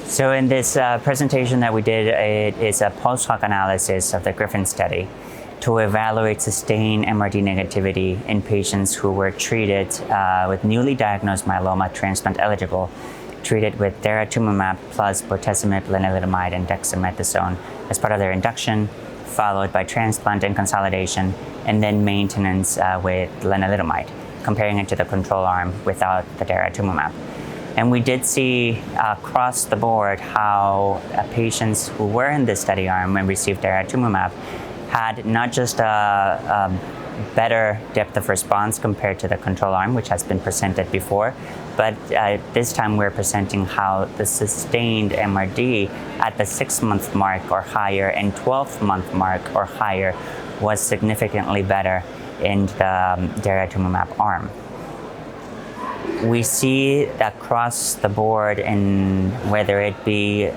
So in this presentation that we did, it is a post-hoc analysis of the GRIFFIN study to evaluate sustained MRD negativity in patients who were treated with newly diagnosed myeloma, transplant eligible, treated with Daratumumab plus Bortezomib, Lenalidomide, and Dexamethasone as part of their induction, followed by transplant and consolidation, and then maintenance with Lenalidomide, comparing it to the control arm without the Daratumumab. And we did see across the board how patients who were in this study arm and received Daratumumab had not just a better depth of response compared to the control arm, which has been presented before, but this time we're presenting how the sustained MRD at the 6-month mark or higher and 12th-month mark or higher was significantly better in the Daratumumab arm. We see across the board, in whether it be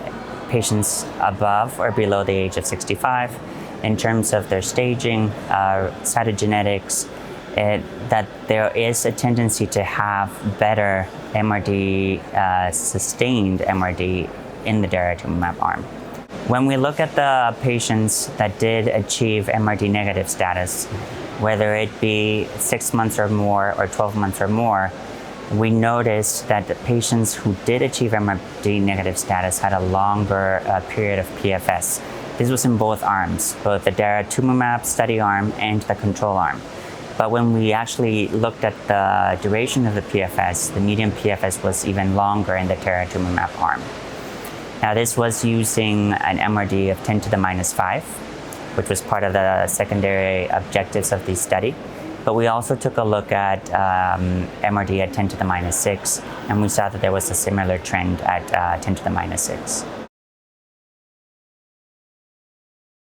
patients above or below the age of 65, in terms of their staging, cytogenetics, that there is a tendency to have better MRD, sustained MRD in the Daratumumab arm. When we look at the patients that did achieve MRD negative status, whether it be 6 months or more or 12 months or more, we noticed that the patients who did achieve MRD negative status had a longer period of PFS. This was in both arms, both the Daratumumab study arm and the control arm. But when we actually looked at the duration of the PFS, the median PFS was even longer in the Daratumumab arm. Now, this was using an MRD of 10 to the minus 5, which was part of the secondary objectives of the study. But we also took a look at MRD at 10 to the minus 6, and we saw that there was a similar trend at 10 to the minus 6.